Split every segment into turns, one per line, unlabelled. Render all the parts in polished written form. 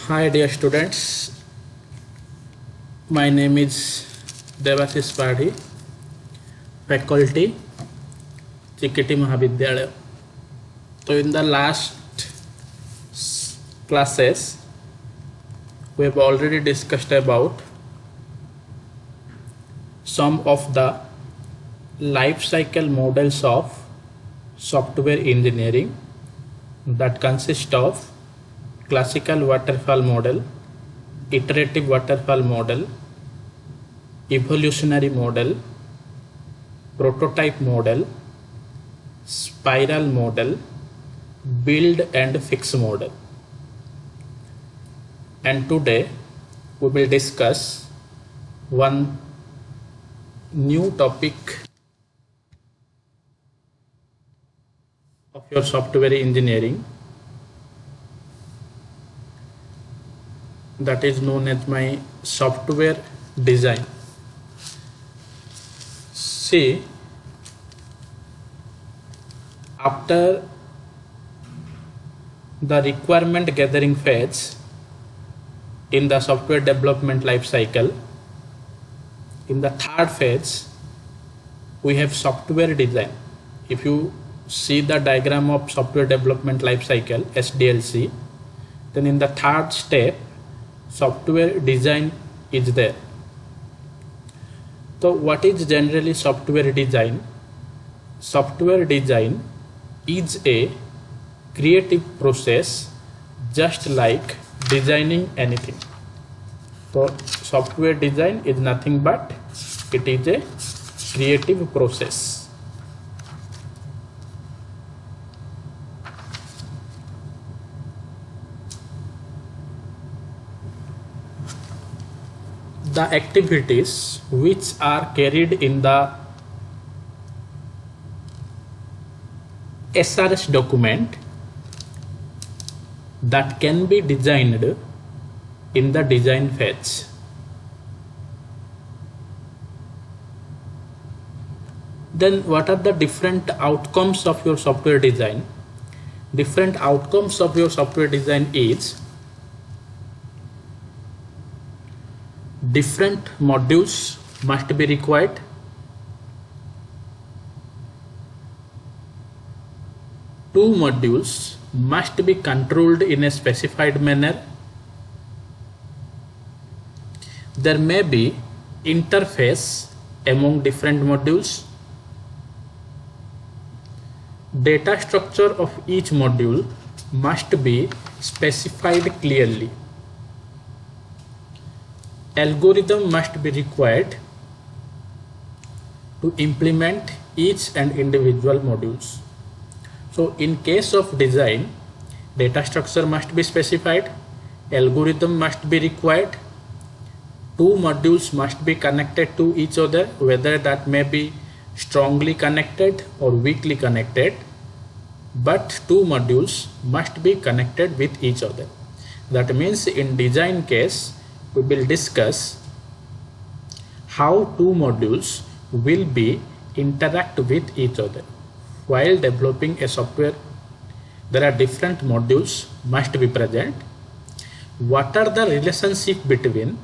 Hi dear students, my name is Devashish Padhi, faculty, Chikiti Mahavidyalaya. So in the last classes, we have already discussed about some of the life cycle models of software engineering that consist of classical waterfall model, iterative waterfall model, evolutionary model, prototype model, spiral model, build and fix model. And today we will discuss one new topic of your software engineering, that is known as my software design. See, after the requirement gathering phase in the software development life cycle, in the third phase we have software design. If you see the diagram of software development life cycle, SDLC, then in the third step software design is there. So what is generally software design? Software design is a creative process just like designing anything. So software design is nothing but it is a creative process. The activities which are carried in the SRS document that can be designed in the design phase. Then what are the different outcomes of your software design? Different outcomes of your software design is different modules must be required, two modules must be controlled in a specified manner, there may be interface among different modules, data structure of each module must be specified clearly, algorithm must be required to implement each and individual modules. So in case of design, data structure must be specified, algorithm must be required, two modules must be connected to each other, whether that may be strongly connected or weakly connected, but two modules must be connected with each other. That means in design case we will discuss how two modules will be interact with each other. While developing a software, there are different modules must be present. What are the relationship between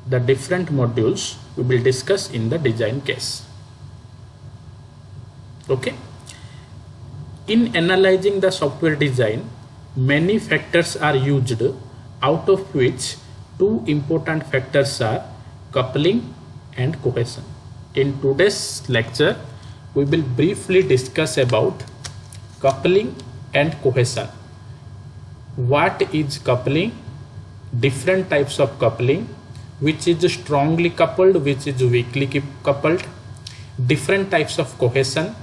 the different modules we will discuss in the design case. Okay. In analyzing the software design, many factors are used, out of which two important factors are coupling and cohesion. In today's lecture, we will briefly discuss about coupling and cohesion. What is coupling? Different types of coupling, which is strongly coupled, which is weakly coupled, different types of cohesion,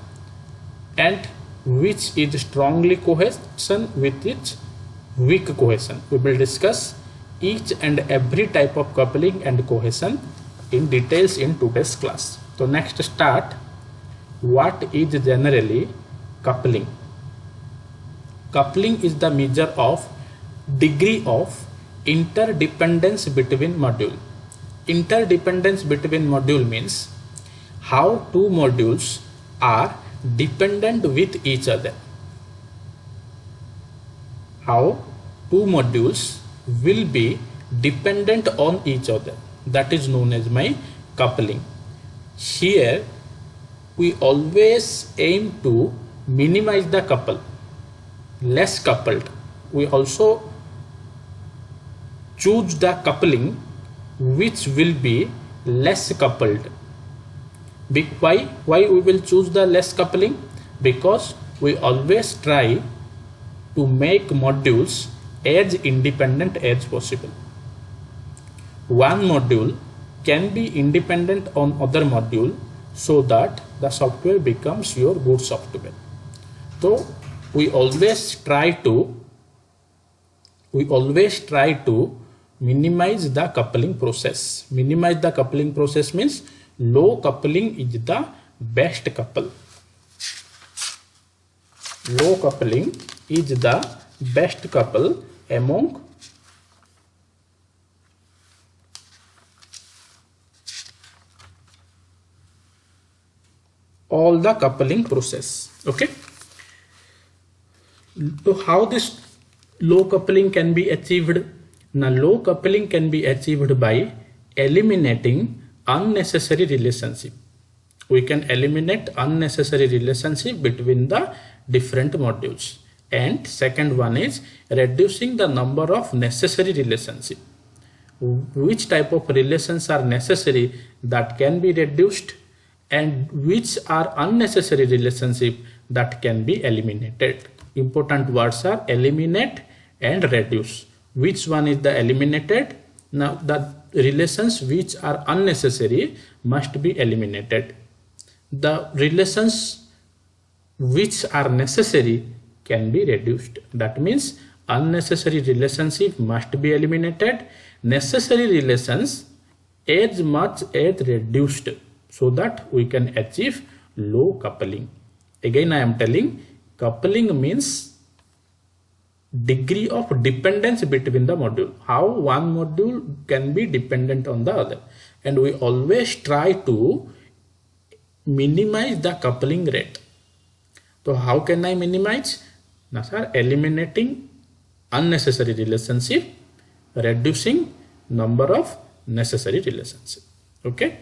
and which is strongly cohesion with its weak cohesion. We will discuss each and every type of coupling and cohesion in details in today's class. So next start, what is generally coupling? Coupling is the measure of degree of interdependence between module. Interdependence between module means how two modules are dependent with each other. How two modules will be dependent on each other. That is known as my coupling. Here we always aim to minimize the couple, less coupled. We also choose the coupling which will be less coupled. Why we will choose the less coupling? Because we always try to make modules as independent as possible. One module can be independent on other module so that the software becomes your good software. So we always try to minimize the coupling process. Minimize the coupling process means low coupling is the best couple. Low coupling is the best couple among all the coupling process. Okay. So how this low coupling can be achieved? Now low coupling can be achieved by eliminating unnecessary relationship. We can eliminate unnecessary relationship between the different modules. And second one is reducing the number of necessary relationship. Which type of relations are necessary that can be reduced, and which are unnecessary relationship that can be eliminated. Important words are eliminate and reduce. Which one is the eliminated? Now the relations which are unnecessary must be eliminated. The relations which are necessary can be reduced. That means unnecessary relationship must be eliminated. Necessary relations as much as reduced, so that we can achieve low coupling. Again I am telling, coupling means degree of dependence between the module. How one module can be dependent on the other. And we always try to minimize the coupling rate. So how can I minimize? Now sir, eliminating unnecessary relationship, reducing number of necessary relationship. Okay.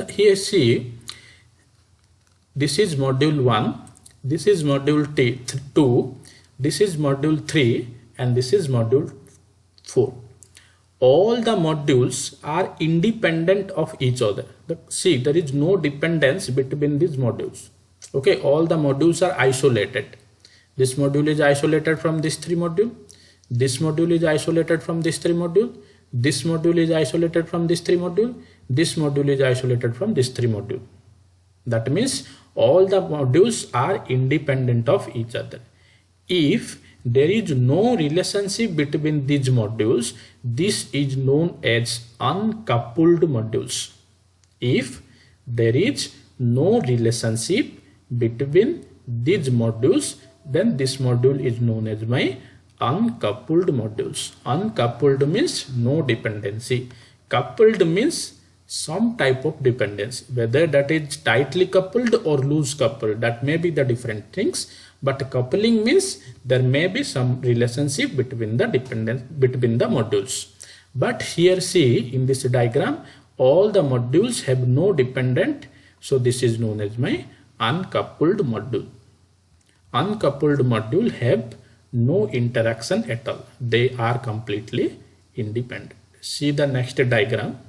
Here see, this is module 1, this is module 2, this is module 3, and this is module 4. All the modules are independent of each other. See, there is no dependence between these modules. Okay, all the modules are isolated. This module is isolated from this 3 module. This module is isolated from this 3 module. This module is isolated from this 3 module. This module is isolated from this 3 module. That means all the modules are independent of each other. If there is no relationship between these modules, this is known as uncoupled modules. If there is no relationship between these modules, then this module is known as my uncoupled modules. Uncoupled means no dependency. Coupled means some type of dependence, whether that is tightly coupled or loose coupled, that may be the different things. But coupling means there may be some relationship between the modules. But here see, in this diagram, all the modules have no dependent, so this is known as my uncoupled module. Uncoupled module have no interaction at all. They are completely independent. See the next diagram.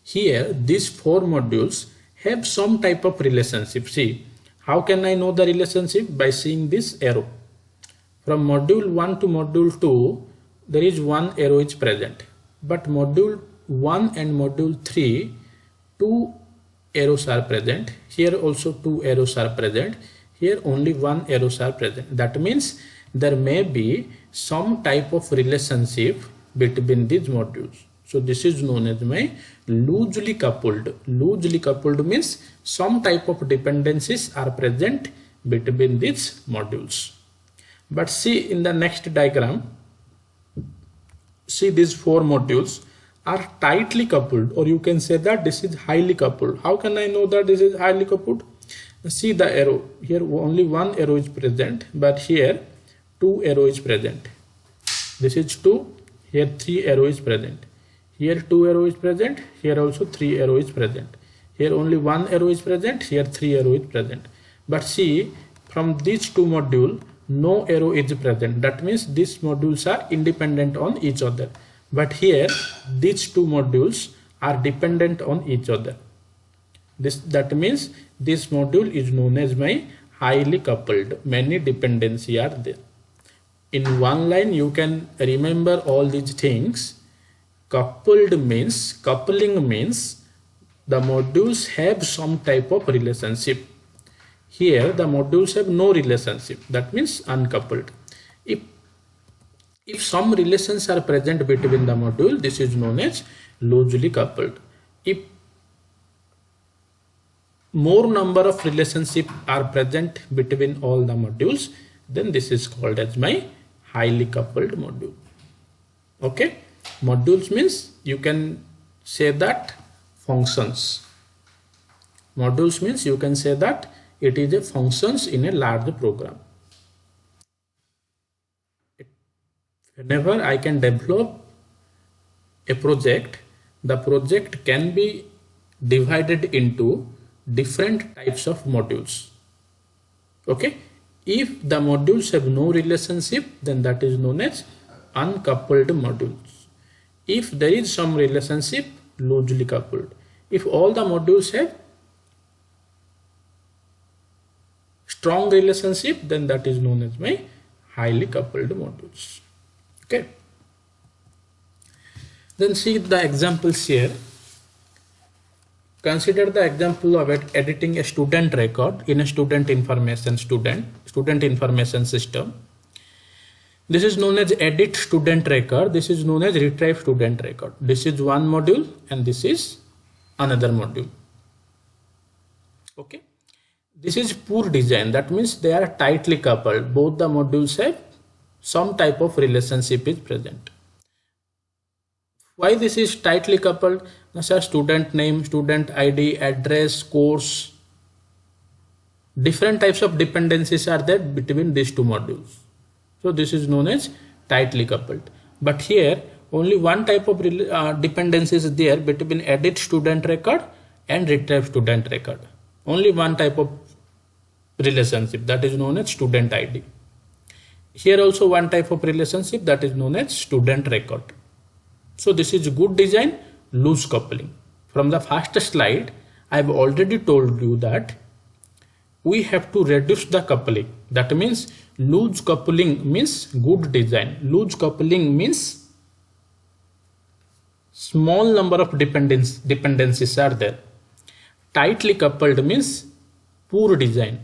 Here these 4 modules have some type of relationship. See, how can I know the relationship? By seeing this arrow. From module 1 to module 2, there is one arrow is present. But module 1 and module 3, 2 arrows are present. Here also 2 arrows are present. Here only 1 arrows are present. That means there may be some type of relationship between these modules. So this is known as my loosely coupled. Loosely coupled means some type of dependencies are present between these modules. But see in the next diagram, see these 4 modules are tightly coupled, or you can say that this is highly coupled. How can I know that this is highly coupled? See the arrow. Here only 1 arrow is present, but here 2 arrow is present. This is 2, here 3 arrow is present. Here 2 arrow is present, here also 3 arrow is present. Here only 1 arrow is present, here 3 arrow is present. But see, from these two modules, no arrow is present. That means these modules are independent on each other. But here, these two modules are dependent on each other. That means this module is known as my highly coupled. Many dependencies are there. In one line, you can remember all these things. Coupling means the modules have some type of relationship. Here the modules have no relationship. That means uncoupled. If some relations are present between the module, this is known as loosely coupled. If more number of relationships are present between all the modules, then this is called as my highly coupled module. Okay, modules means you can say that functions. Modules means you can say that it is a functions in a large program. Whenever I can develop a project, the project can be divided into different types of modules. Okay, if the modules have no relationship, then that is known as uncoupled modules. If there is some relationship, loosely coupled. If all the modules have strong relationship, then that is known as my highly coupled modules. Okay, then see the examples here. Consider the example of editing a student record in a student information system. This is known as edit student record. This is known as retrieve student record. This is one module and this is another module. Okay, this is poor design. That means they are tightly coupled. Both the modules have some type of relationship is present. Why this is tightly coupled? Sir, student name, student ID, address, course, different types of dependencies are there between these two modules. So this is known as tightly coupled. But here only one type of dependency is there between edit student record and retrieve student record. Only one type of relationship, that is known as student ID. Here also one type of relationship, that is known as student record. So this is good design, loose coupling. From the first slide, I have already told you that we have to reduce the coupling. That means loose coupling means good design. Loose coupling means small number of dependencies are there. Tightly coupled means poor design.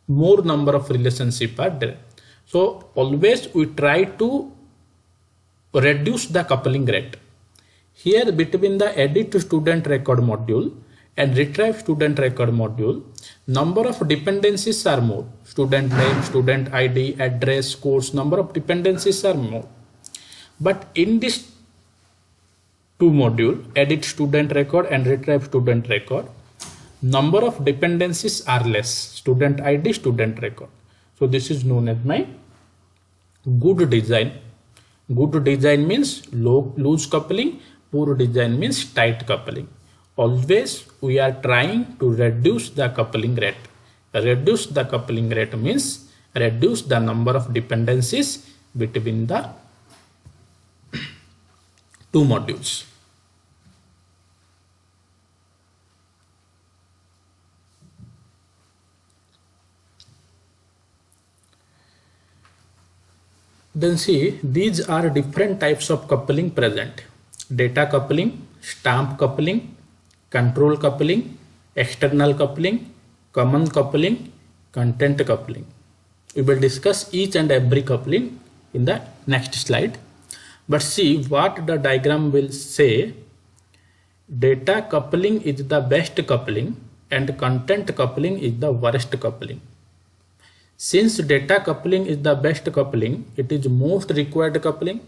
More number of relationships are there. So always we try to reduce the coupling rate. Here between the edit student record module and retrieve student record module, number of dependencies are more. Student name, student ID, address, course, number of dependencies are more. But in this two module, edit student record and retrieve student record, number of dependencies are less. Student ID, student record. So this is known as my good design. Good design means loose coupling. Poor design means tight coupling. Always we are trying to reduce the coupling rate. Reduce the coupling rate means reduce the number of dependencies between the two modules. Then see, these are different types of coupling present. Data coupling, stamp coupling, control coupling, external coupling, common coupling, content coupling. We will discuss each and every coupling in the next slide. But see what the diagram will say. Data coupling is the best coupling and content coupling is the worst coupling. Since data coupling is the best coupling, it is most required coupling.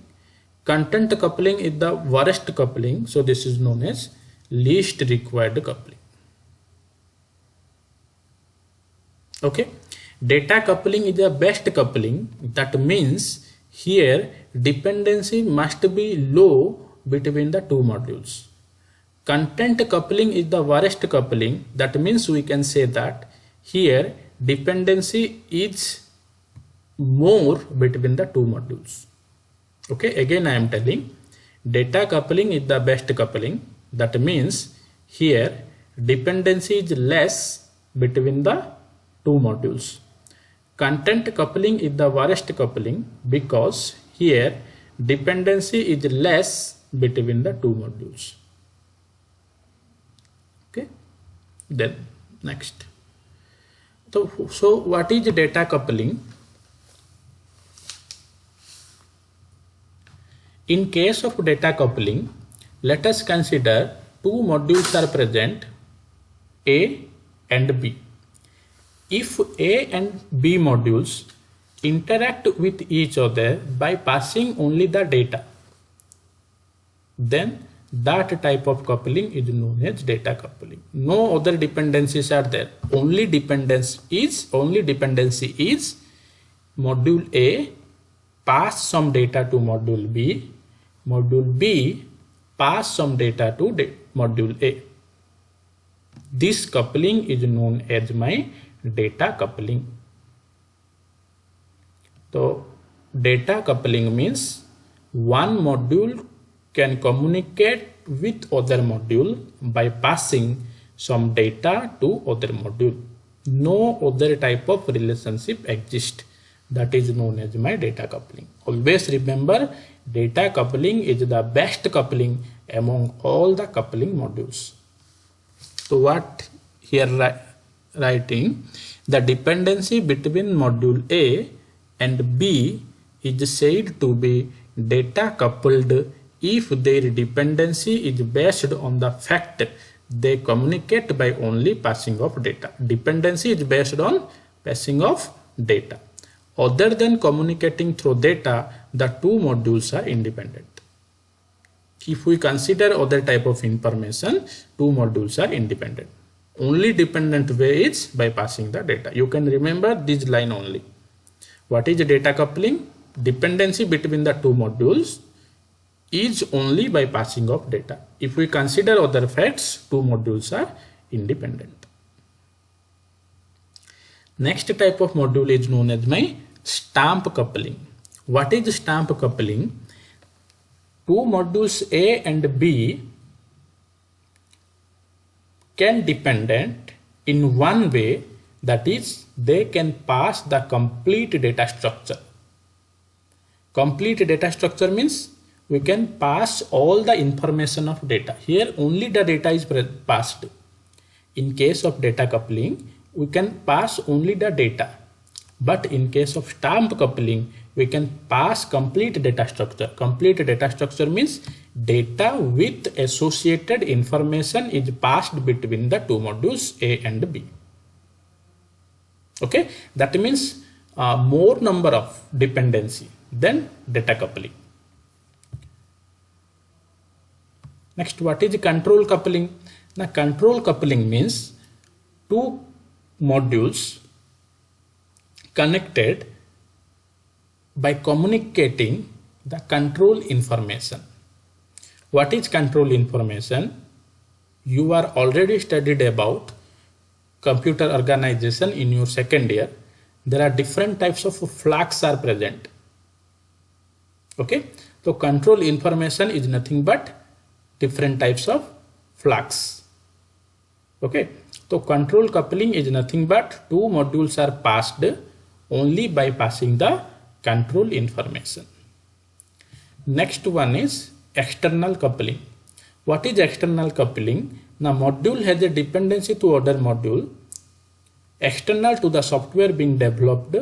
Content coupling is the worst coupling, so this is known as least required coupling. Okay, Data coupling is the best coupling. That means here dependency must be low between the two modules. Content coupling is the worst coupling. That means we can say that here dependency is more between the two modules. Okay, again I am telling, data coupling is the best coupling. That means here dependency is less between the two modules. Content coupling is the worst coupling because here dependency is less between the two modules. Okay, then next. So what is data coupling? In case of data coupling, let us consider two modules are present, A and B. If A and B modules interact with each other by passing only the data, then that type of coupling is known as data coupling. No other dependencies are there. Only dependency is module A pass some data to module B, module B pass some data to module A. This coupling is known as my data coupling. So data coupling means one module can communicate with other module by passing some data to other module. No other type of relationship exists. That is known as my data coupling. Always remember, data coupling is the best coupling among all the coupling modules. So what here writing, the dependency between module A and B is said to be data coupled if their dependency is based on the fact they communicate by only passing of data. Dependency is based on passing of data. Other than communicating through data, the two modules are independent. If we consider other type of information, two modules are independent. Only dependent way is by passing the data. You can remember this line only. What is data coupling? Dependency between the two modules is only by passing of data. If we consider other facts, two modules are independent. Next type of module is known as my stamp coupling. What is stamp coupling? Two modules A and B can dependent in one way, that is they can pass the complete data structure. Complete data structure means we can pass all the information of data. Here only the data is passed. In case of data coupling, we can pass only the data. But in case of stamp coupling, we can pass complete data structure. Complete data structure means data with associated information is passed between the two modules A and B. Okay, that means more number of dependency than data coupling. Next, what is control coupling? Now, control coupling means two modules connected by communicating the control information. What is control information? You are already studied about computer organization in your second year. There are different types of flags are present. Okay, so control information is nothing but different types of flags. Okay, so control coupling is nothing but two modules are passed only by passing the control information. Next one is external coupling. What is external coupling? Now module has a dependency to other module external to the software being developed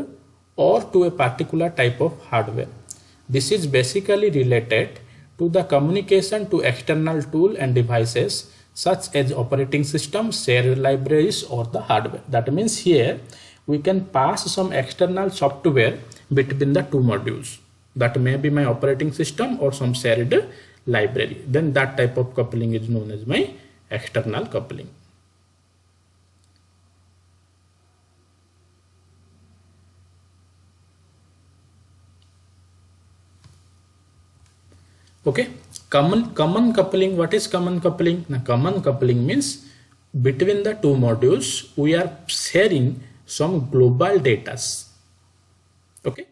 or to a particular type of hardware. This is basically related to the communication to external tool and devices such as operating system, shared libraries or the hardware. That means here we can pass some external software between the two modules. That may be my operating system or some shared library. Then that type of coupling is known as my external coupling. Okay, common coupling. What is common coupling? Now, common coupling means between the two modules we are sharing some global data. Okay,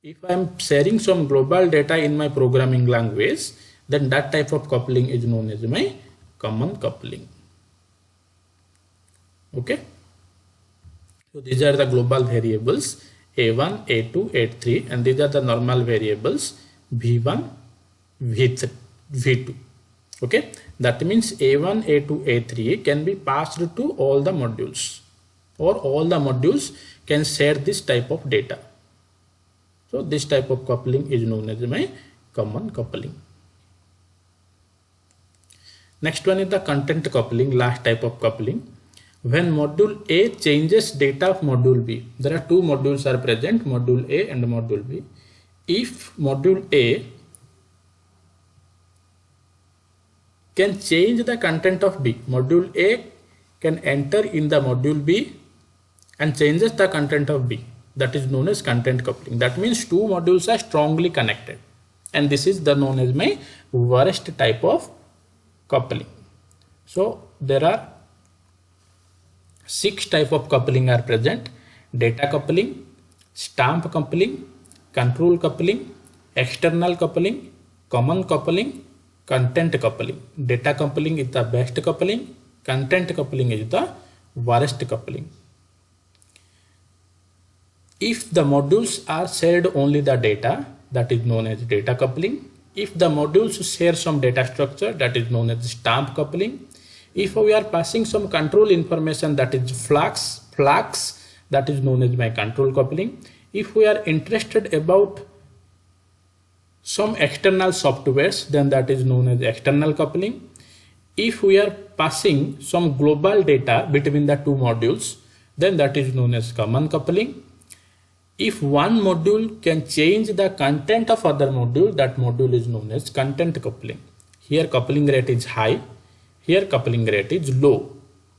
if I am sharing some global data in my programming language, then that type of coupling is known as my common coupling. Okay, so these are the global variables a1, a2, a3, and these are the normal variables v1, v3, v2. Okay, that means a1, a2, a3 can be passed to all the modules, or all the modules can share this type of data. So this type of coupling is known as my common coupling. Next one is the content coupling, last type of coupling. When module A changes data of module B, there are two modules are present, module A and module B. If module A can change the content of B, module A can enter in the module B and changes the content of B. That is known as content coupling. That means two modules are strongly connected, and this is the known as my worst type of coupling. So there are 6 type of coupling are present: data coupling, stamp coupling, control coupling, external coupling, common coupling, content coupling. Data coupling is the best coupling, content coupling is the worst coupling. If the modules are shared only the data, that is known as data coupling. If the modules share some data structure, that is known as stamp coupling. If we are passing some control information, that is flags, that is known as my control coupling. If we are interested about some external softwares, then that is known as external coupling. If we are passing some global data between the two modules, then that is known as common coupling. If one module can change the content of other module, that module is known as content coupling. Here coupling rate is high, here coupling rate is low.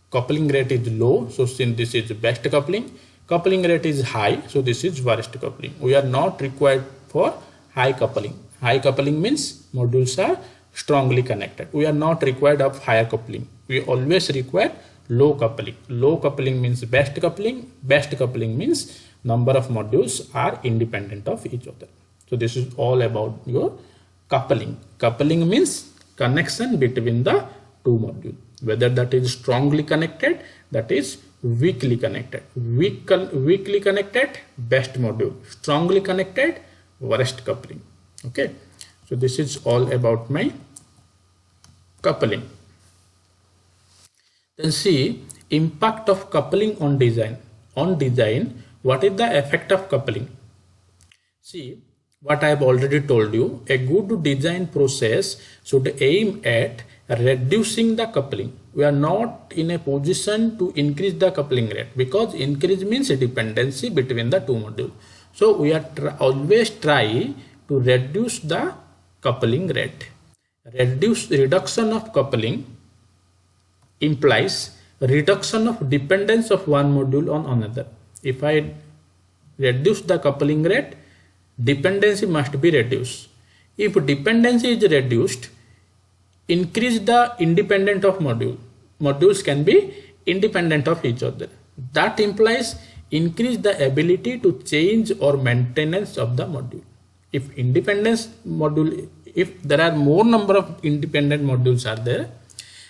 Coupling rate is low, so since this is best coupling. Coupling rate is high, so this is worst coupling. We are not required for high coupling. High coupling means modules are strongly connected. We are not required of higher coupling. We always require low coupling. Low coupling means best coupling. Best coupling means number of modules are independent of each other. So this is all about your coupling. Coupling means connection between the two modules, whether that is strongly connected, that is weakly connected. Weakly connected, best module. Strongly connected, worst coupling. Okay, so this is all about my coupling. Then see impact of coupling on design. On design, what is the effect of coupling? See, what I have already told you, a good design process should aim at reducing the coupling. We are not in a position to increase the coupling rate, because increase means a dependency between the two modules. So we are always try to reduce the coupling rate. Reduction of coupling implies reduction of dependence of one module on another. If I reduce the coupling rate, dependency must be reduced. If dependency is reduced, increase the independent of module. Modules can be independent of each other. That implies increase the ability to change or maintenance of the module. If if there are more number of independent modules are there,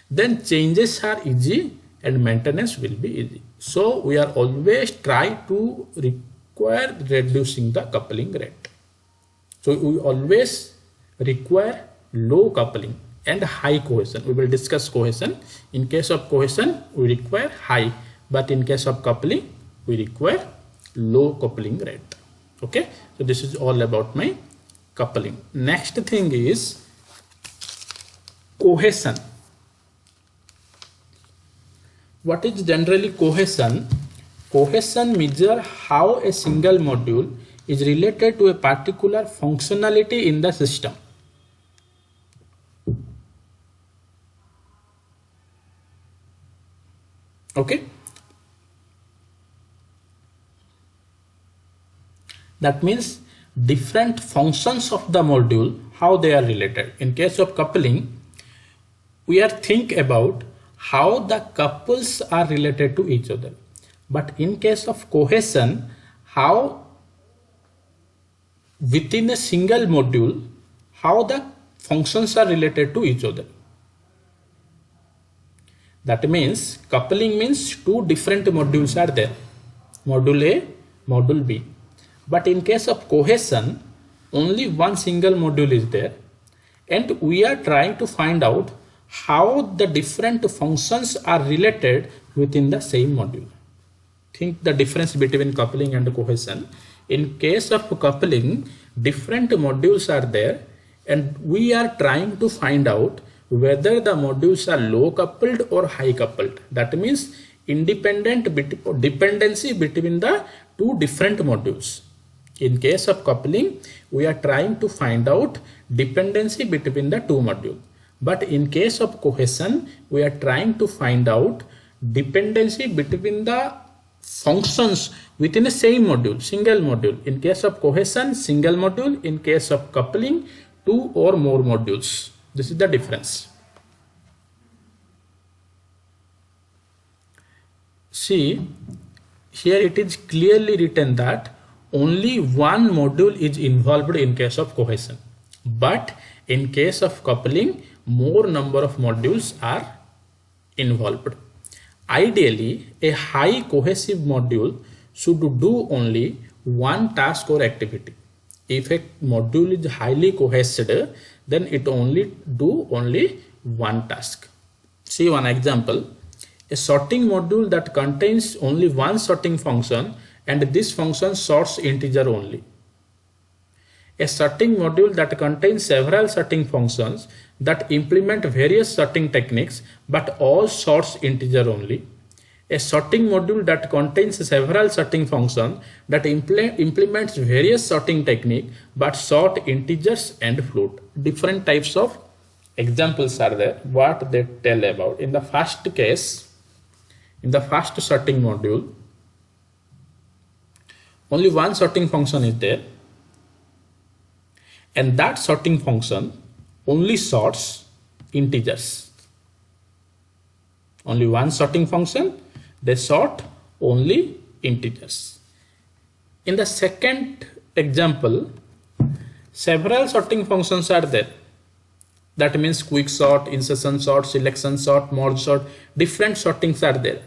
then changes are easy and maintenance will be easy. So we are always try to require reducing the coupling rate. So we always require low coupling and high cohesion. We will discuss cohesion. In case of cohesion, we require high, but in case of coupling, we require low coupling rate. Okay, so this is all about my coupling. Next thing is cohesion. What is generally cohesion? Cohesion measures how a single module is related to a particular functionality in the system. Okay, that means different functions of the module, how they are related. In case of coupling, we are think about how the couples are related to each other. But in case of cohesion, how within a single module, how the functions are related to each other. That means coupling means two different modules are there, module A, module B. But in case of cohesion, only one single module is there, and we are trying to find out how the different functions are related within the same module. Think the difference between coupling and cohesion. In case of coupling, different modules are there, and we are trying to find out whether the modules are low coupled or high coupled. That means dependency between the two different modules. In case of coupling, we are trying to find out dependency between the two modules. But in case of cohesion, we are trying to find out dependency between the functions within the same module, single module. In case of cohesion, single module. In case of coupling, two or more modules. This is the difference. See, here it is clearly written that only one module is involved in case of cohesion. But in case of coupling, more number of modules are involved. Ideally, a high cohesive module should do only one task or activity. If a module is highly cohesed, then it only do only one task. See one example. A sorting module that contains only one sorting function, and this function sorts integer only. A sorting module that contains several sorting functions that implement various sorting techniques but all sorts integer only. A sorting module that contains several sorting functions that implements various sorting techniques but sort integers and float. Different types of examples are there. What they tell about. In the first case, in the first sorting module, only one sorting function is there, and that sorting function only sorts integers. Only one sorting function, they sort only integers. In the second example, several sorting functions are there. That means quick sort, insertion sort, selection sort, merge sort, different sortings are there.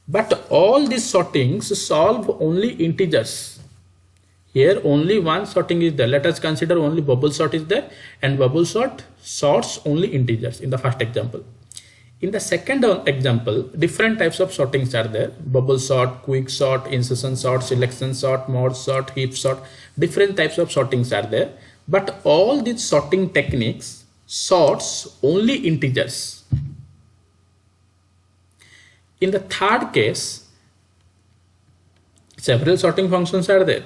But all these sortings solve only integers. Here only one sorting is there. Let us consider only bubble sort is there, and bubble sort sorts only integers in the first example. In the second example, different types of sortings are there. Bubble sort, quick sort, insertion sort, selection sort, merge sort, heap sort, different types of sortings are there. But all these sorting techniques sorts only integers. In the third case, several sorting functions are there.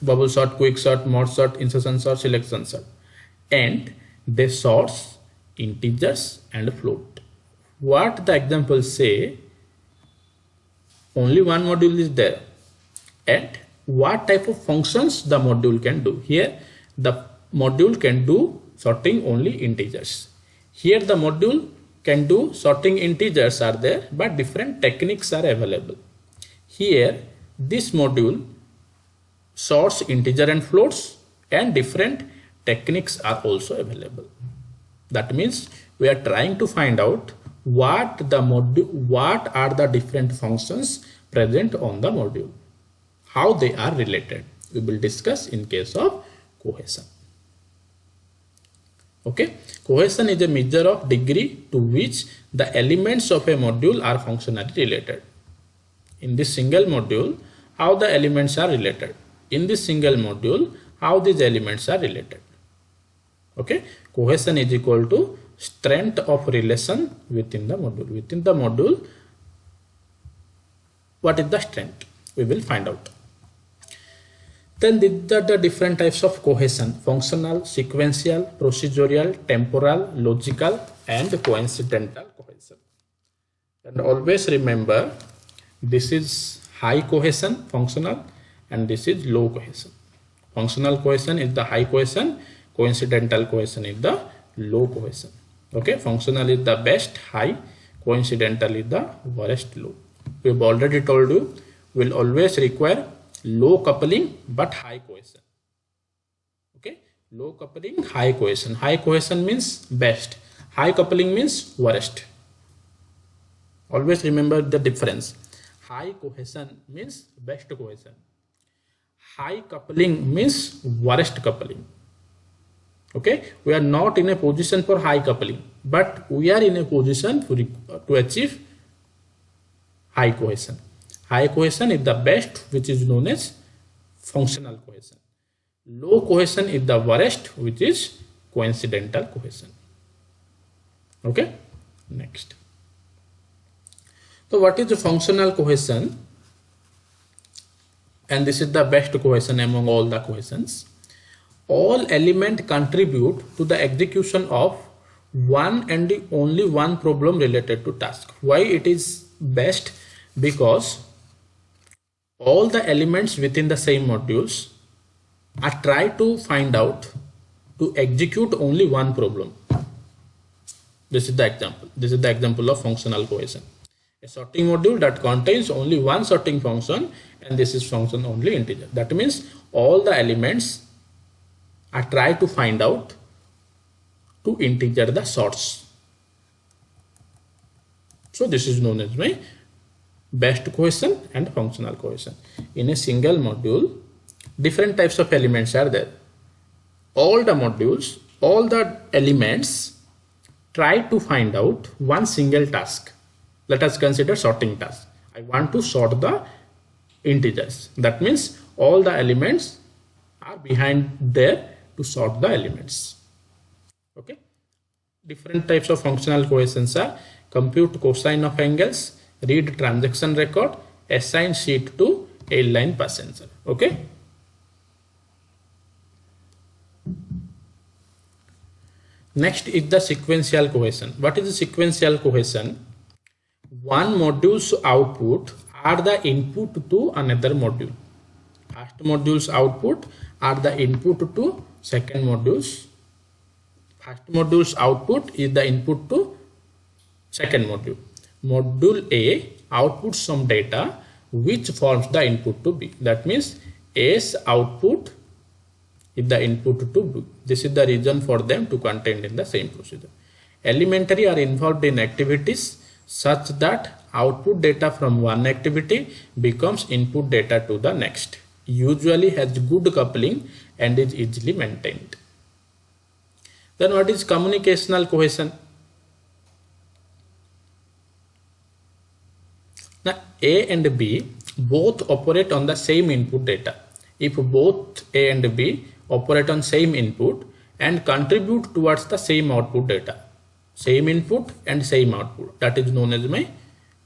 Bubble sort, quick sort, merge sort, insertion sort, selection sort, and they sorts integers and float. What the examples say, only one module is there, and what type of functions the module can do. Here the module can do sorting only integers. Here the module can do sorting integers are there, but different techniques are available. Here this module sorts integer and floats, and different techniques are also available. That means we are trying to find out what are the different functions present on the module, how they are related. We will discuss in case of cohesion. Okay, cohesion is a measure of degree to which the elements of a module are functionally related. In this single module, how the elements are related. In this single module, how these elements are related. Okay, cohesion is equal to strength of relation within the module. Within the module, what is the strength? We will find out. Then these are the different types of cohesion: functional, sequential, procedural, temporal, logical, and coincidental cohesion. And always remember, this is high cohesion, functional, and this is low cohesion. Functional cohesion is the high cohesion, coincidental cohesion is the low cohesion. Okay, functional is the best, high, coincidental is the worst, low. We have already told you will always require low coupling but high cohesion. Okay, low coupling, high cohesion. High cohesion means best, high coupling means worst. Always remember the difference. High cohesion means best cohesion. High coupling means worst coupling. Okay, we are not in a position for high coupling, but we are in a position to achieve high cohesion. High cohesion is the best, which is known as functional cohesion. Low cohesion is the worst, which is coincidental cohesion. Okay, next. So what is the functional cohesion? And this is the best cohesion among all the cohesions. All elements contribute to the execution of one and only one problem related to task. Why it is best? Because all the elements within the same modules are try to find out to execute only one problem. This is the example. This is the example of functional cohesion. A sorting module that contains only one sorting function, and this is function only integer. That means all the elements are try to find out to integer the sorts. So this is known as my best cohesion and functional cohesion. In a single module, different types of elements are there. All the modules, all the elements try to find out one single task. Let us consider sorting task. I want to sort the integers. That means all the elements are behind there to sort the elements. Okay. Different types of functional cohesions are compute cosine of angles, read transaction record, assign seat to airline passenger. Okay. Next is the sequential cohesion. What is the sequential cohesion? One module's output are the input to another module. First module's output are the input to second module's. First module's output is the input to second module. Module A outputs some data which forms the input to B. That means A's output is the input to B. This is the reason for them to contain in the same procedure. Elementary are involved in activities such that output data from one activity becomes input data to the next. Usually has good coupling and is easily maintained. Then what is communicational cohesion? Now A and B both operate on the same input data. If both A and B operate on same input and contribute towards the same output data, same input and same output, that is known as my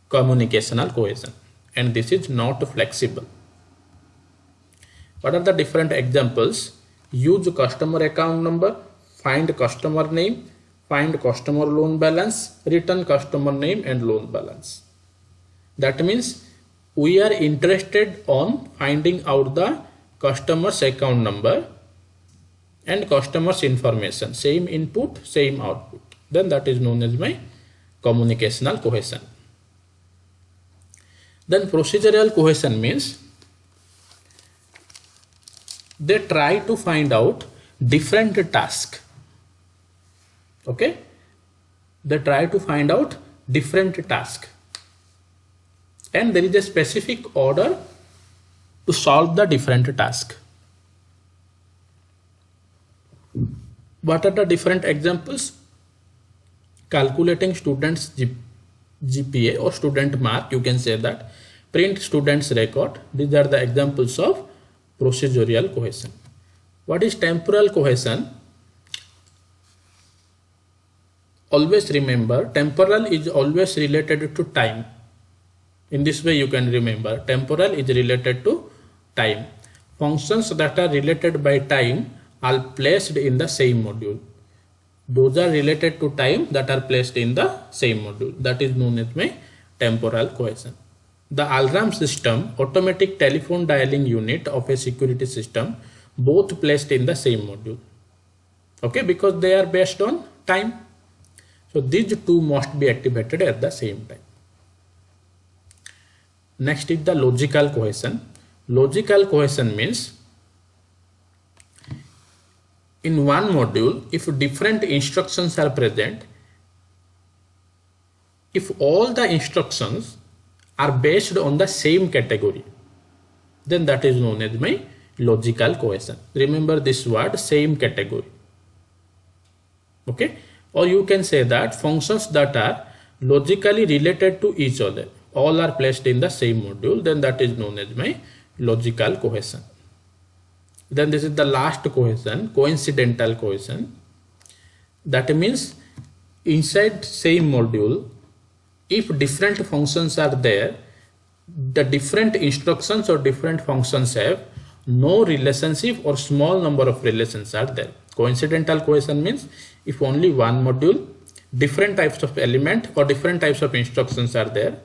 communicational cohesion, and this is not flexible. What are the different examples? Use customer account number, find customer name, find customer loan balance, return customer name and loan balance. That means we are interested on finding out the customer's account number and customer's information, same input, same output. Then that is known as my communicational cohesion. Then procedural cohesion means they try to find out different tasks. Okay, they try to find out different tasks, and there is a specific order to solve the different task. What are the different examples? Calculating students GPA or student mark, you can say that. Print students record. These are the examples of procedural cohesion. What is temporal cohesion? Always remember, temporal is always related to time. In this way you can remember, temporal is related to time. Functions that are related by time are placed in the same module. Those are related to time that are placed in the same module. That is known as my temporal cohesion. The alarm system, automatic telephone dialing unit of a security system, both placed in the same module. Okay, because they are based on time. So these two must be activated at the same time. Next is the logical cohesion. Logical cohesion means in one module, if different instructions are present, if all the instructions are based on the same category, then that is known as my logical cohesion. Remember this word, same category. Okay, or you can say that functions that are logically related to each other, all are placed in the same module, then that is known as my logical cohesion. Then this is the last cohesion, coincidental cohesion. That means inside same module, if different functions are there, the different instructions or different functions have no relationship or small number of relations are there. Coincidental cohesion means if only one module, different types of element or different types of instructions are there,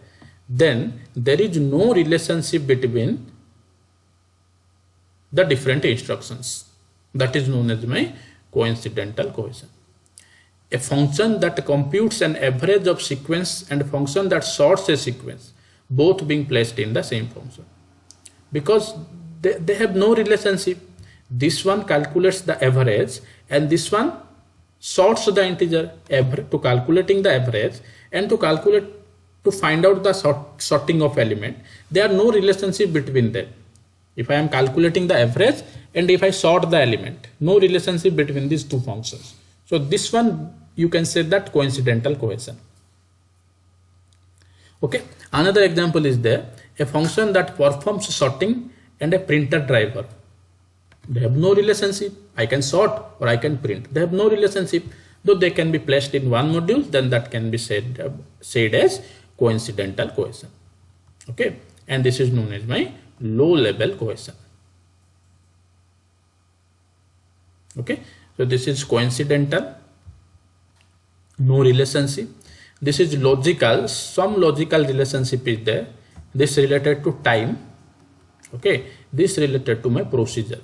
then there is no relationship between the different instructions. That is known as my coincidental cohesion. A function that computes an average of sequence and a function that sorts a sequence, both being placed in the same function, because they have no relationship. This one calculates the average and this one sorts the integer to calculating the average and to find out the sorting of element. There are no relationship between them. If I am calculating the average and if I sort the element, no relationship between these two functions. So this one you can say that coincidental cohesion. Okay, another example is there, a function that performs sorting and a printer driver. They have no relationship. I can sort or I can print. They have no relationship. Though they can be placed in one module, then that can be said as coincidental cohesion. Okay, and this is known as my low level cohesion. Okay, so this is coincidental, no relationship. This is logical, some logical relationship is there. This related to time. Okay, this related to my procedure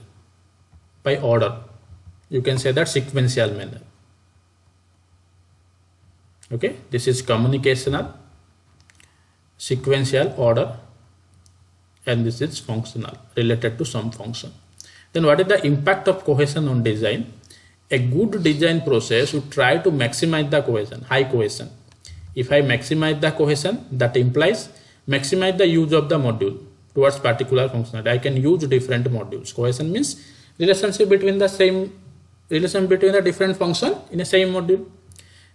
by order. You can say that sequential manner. Okay, this is communicational, sequential, order, and this is functional, related to some function. Then what is the impact of cohesion on design? A good design process would try to maximize the cohesion, high cohesion. If I maximize the cohesion, that implies maximize the use of the module towards particular functionality. I can use different modules. Cohesion means relationship between the different function in a same module.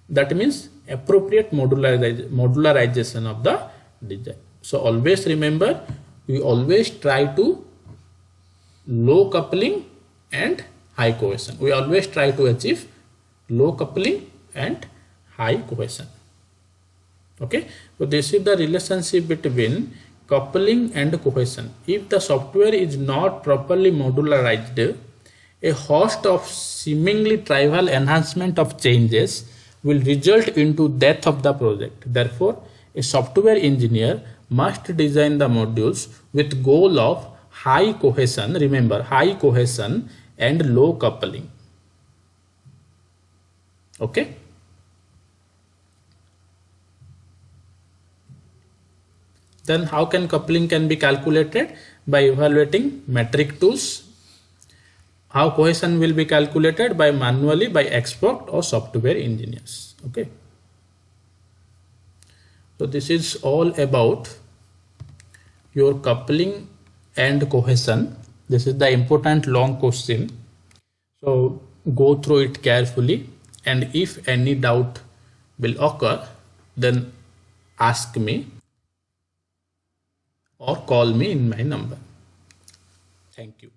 That means appropriate modularization of the design. So always remember, we always try to low coupling and high cohesion. We always try to achieve low coupling and high cohesion. Okay, so this is the relationship between coupling and cohesion. If the software is not properly modularized, a host of seemingly trivial enhancement of changes will result into death of the project. Therefore, a software engineer must design the modules with goal of high cohesion. Remember, high cohesion and low coupling. Okay. Then how can coupling can be calculated? By evaluating metric tools. How cohesion will be calculated? By manually by expert or software engineers. Okay. So this is all about your coupling and cohesion. This is the important long question. So go through it carefully, and if any doubt will occur, then ask me or call me in my number. Thank you.